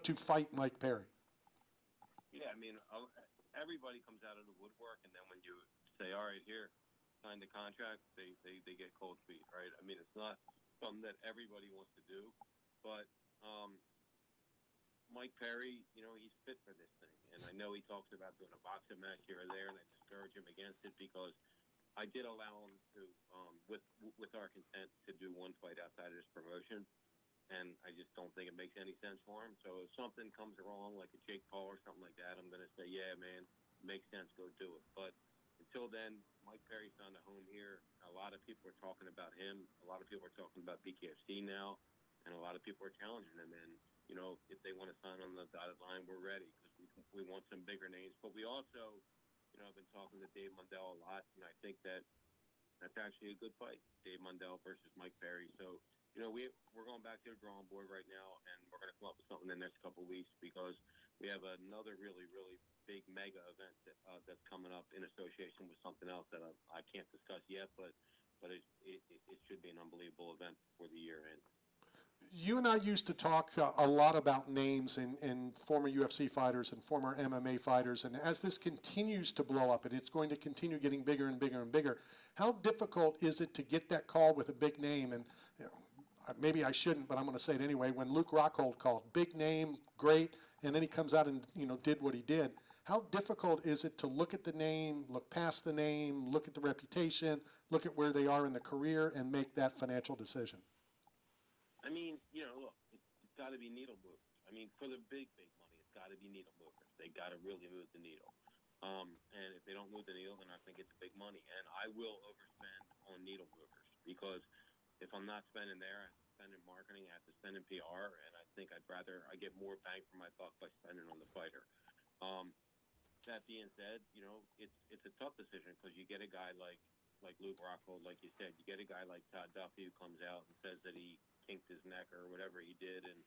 to fight Mike Perry? Yeah, I mean, everybody comes out of the woodwork, and then when you say, "All right, here, sign the contract," they get cold feet, right? I mean, it's not something that everybody wants to do, but Mike Perry, he's fit for this thing, and I know he talks about doing a boxing match here or there, and I discourage him against it because I did allow him to, with our consent, to do one fight outside of this promotion, and I just don't think it makes any sense for him. So if something comes along, like a Jake Paul or something like that, I'm going to say, yeah, man, makes sense, go do it. But until then, Mike Perry's found a home here. A lot of people are talking about him. A lot of people are talking about BKFC now, and a lot of people are challenging him. And if they want to sign on the dotted line, we're ready because we want some bigger names. But we also, I've been talking to Dave Mundell a lot, and I think that's actually a good fight, Dave Mundell versus Mike Perry. So, we're going back to the drawing board right now, and we're going to come up with something in the next couple of weeks because we have another really, really big mega event that's coming up in association with something else that I can't discuss yet, but it should be an unbelievable event before the year ends. You and I used to talk a lot about names and former UFC fighters and former MMA fighters, and as this continues to blow up, and it's going to continue getting bigger and bigger and bigger, how difficult is it to get that call with a big name? And maybe I shouldn't, but I'm going to say it anyway. When Luke Rockhold called, big name, great, and then he comes out and did what he did. How difficult is it to look at the name, look past the name, look at the reputation, look at where they are in the career, and make that financial decision? I mean, look, it's got to be needle movers. I mean, for the big, big money, it's got to be needle movers. They got to really move the needle. And if they don't move the needle, then I think it's big money. And I will overspend on needle movers because if I'm not spending there, I have to spend in marketing, I have to spend in PR, and I think I get more bang for my buck by spending on the fighter. That being said, it's a tough decision because you get a guy like Luke Rockhold, like you said, you get a guy like Todd Duffy who comes out and says that he kinked his neck or whatever he did, and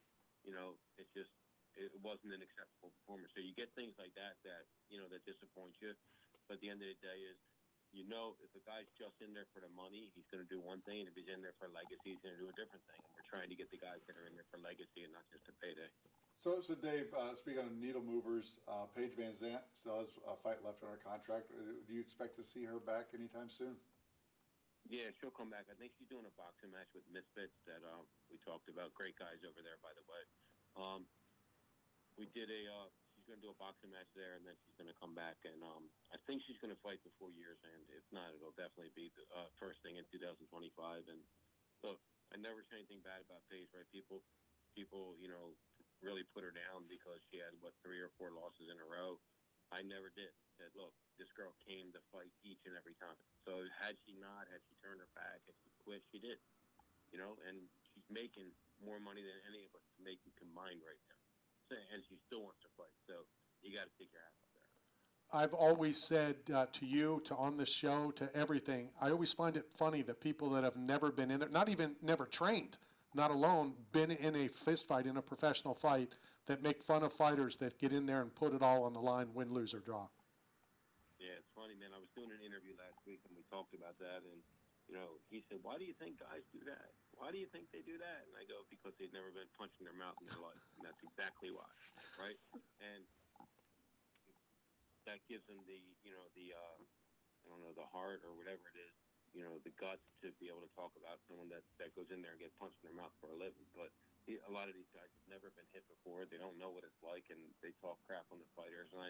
it wasn't an acceptable performance. So you get things like that that disappoint you. But at the end of the day is, if a guy's just in there for the money, he's going to do one thing, and if he's in there for legacy, he's going to do a different thing. And we're trying to get the guys that are in there for legacy and not just a payday. So Dave, speaking of needle movers, Paige VanZant still has a fight left on her contract. Do you expect to see her back anytime soon? Yeah, she'll come back. I think she's doing a boxing match with Misfits that we talked about. Great guys over there, by the way. She's going to do a boxing match there, and then she's going to come back. And I think she's going to fight before year's end. If not, it'll definitely be the first thing in 2025. And look, I never say anything bad about Paige, right? People, really put her down because she had, 3 or 4 losses in a row. I never did. Said, look, this girl came to fight each and every time. So had she turned her back, had she quit, she did. And she's making more money than any of us making combined right now. So, and she still wants to fight. So you got to take your hat off there. I've always said to you, to on this show, to everything, I always find it funny that people that have never been in there, not even never trained, not alone, been in a fist fight, in a professional fight, that make fun of fighters that get in there and put it all on the line, win, lose, or draw. Yeah, it's funny, man. I was doing an interview last week, and we talked about that, and, he said, why do you think guys do that? Why do you think they do that? And I go, because they've never been punched in their mouth in their life, and that's exactly why, right? And that gives them I don't know, the heart or whatever it is, the guts to be able to talk about someone that goes in there and get punched in their mouth for a living. But a lot of these guys have never been hit before. They don't know what it's like, and they talk crap on the fighters. And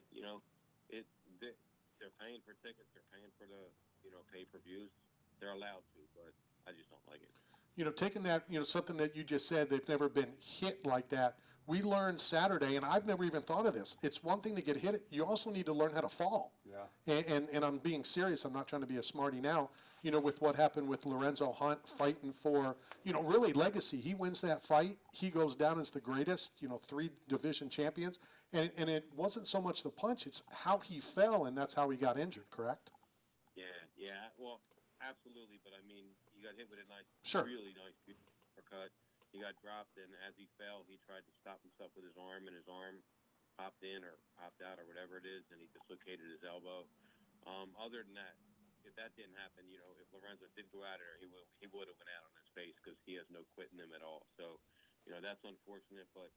they're paying for tickets. They're paying for the, pay-per-views. They're allowed to, but I just don't like it. Taking that, something that you just said, they've never been hit like that. We learned Saturday, and I've never even thought of this. It's one thing to get hit. You also need to learn how to fall. Yeah. And I'm being serious. I'm not trying to be a smarty now. With what happened with Lorenzo Hunt fighting for, really legacy. He wins that fight. He goes down as the greatest, 3 division champions. And it wasn't so much the punch. It's how he fell, and that's how he got injured, correct? Yeah. Well, absolutely. But, I mean, you got hit with a nice, sure, really nice uppercut. He got dropped, and as he fell, he tried to stop himself with his arm, and his arm popped in or popped out or whatever it is, and he dislocated his elbow. Other than that, if that didn't happen, if Lorenzo did go out there, he would have went out on his face because he has no quit in him at all. So, that's unfortunate. But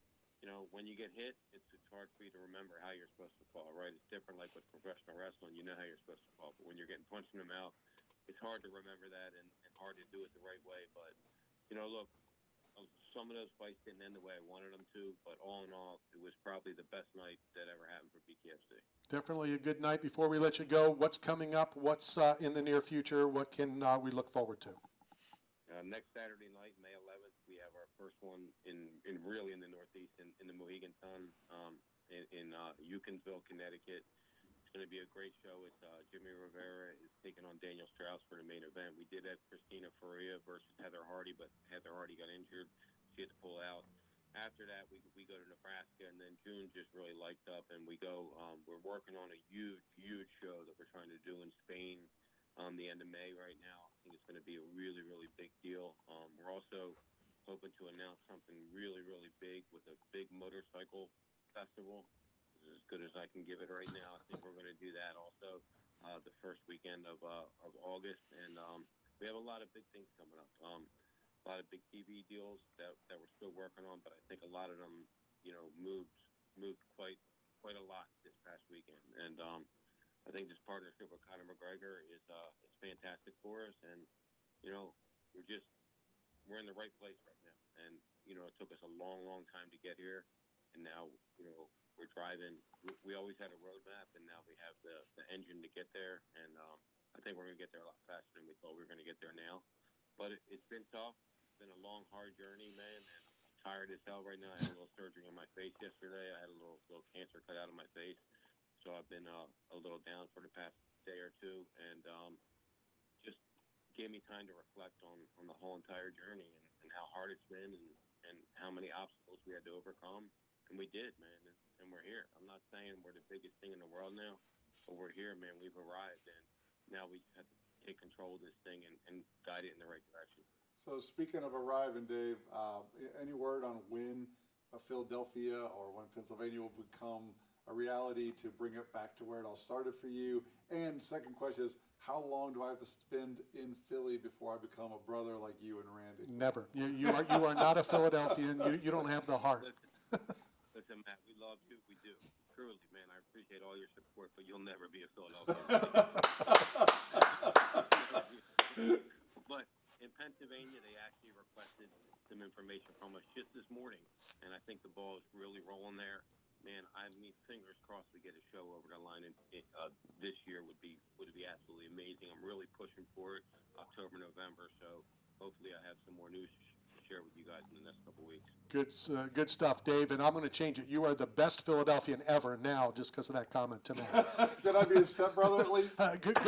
when you get hit, it's hard for you to remember how you're supposed to fall, right? It's different like with professional wrestling. You know how you're supposed to fall. But when you're getting punched in the mouth, it's hard to remember that and hard to do it the right way. But, look, some of those fights didn't end the way I wanted them to. But all in all, it was probably the best night that ever happened for BKFC. Definitely a good night. Before we let you go, what's coming up? What's in the near future? What can we look forward to? Next Saturday night, May 11th, we have our first one in really in the Northeast in the Mohegan Sun in Euconsville, Connecticut. It's going to be a great show. It's Jimmy Rivera is taking on Daniel Strauss for the main event. We did have Christina Faria versus Heather Hardy, but Heather Hardy got injured. She had to pull out. After that, we go to Nebraska, and then June just really lights up, and we go. We're working on a huge show that we're trying to do in Spain the end of May right now. I think it's going to be a really, really big deal. We're also hoping to announce something really, really big with a big motorcycle festival. This is as good as I can give it right now. I think we're going to do that also the first weekend of August, and we have a lot of big things coming up. A lot of big TV deals that we're still working on, but I think a lot of them, moved quite a lot this past weekend, and I think this partnership with Conor McGregor is fantastic for us, and we're in the right place right now. And it took us a long time to get here, and now we're driving. We always had a roadmap, and now we have the engine to get there, and I think we're going to get there a lot faster than we thought we were going to get there now. But it's been tough. It's been a long, hard journey, man, and I'm tired as hell right now. I had a little surgery on my face yesterday. I had a little cancer cut out of my face. So I've been a little down for the past day or two, and just gave me time to reflect on the whole entire journey and how hard it's been and how many obstacles we had to overcome. And we did, man, and we're here. I'm not saying we're the biggest thing in the world now, but we're here, man. We've arrived, and now we just have to take control of this thing and guide it in the right direction. So speaking of arriving, Dave, any word on when Philadelphia or when Pennsylvania will become a reality to bring it back to where it all started for you? And second question is, how long do I have to spend in Philly before I become a brother like you and Randy? Never. You are not a Philadelphian. You don't have the heart. Listen, Matt, we love you. We do. Truly, man, I appreciate all your support, but you'll never be a Philadelphia. But in Pennsylvania, they actually requested some information from us just this morning, and I think the ball is really rolling there. Man, I mean, fingers crossed we get a show over the line this year would be absolutely amazing. I'm really pushing for it, October, November. So hopefully I have some more news to share with you guys in the next couple of weeks. Good stuff, Dave. And I'm going to change it. You are the best Philadelphian ever now, just because of that comment to me. Can I be his stepbrother at least? Good.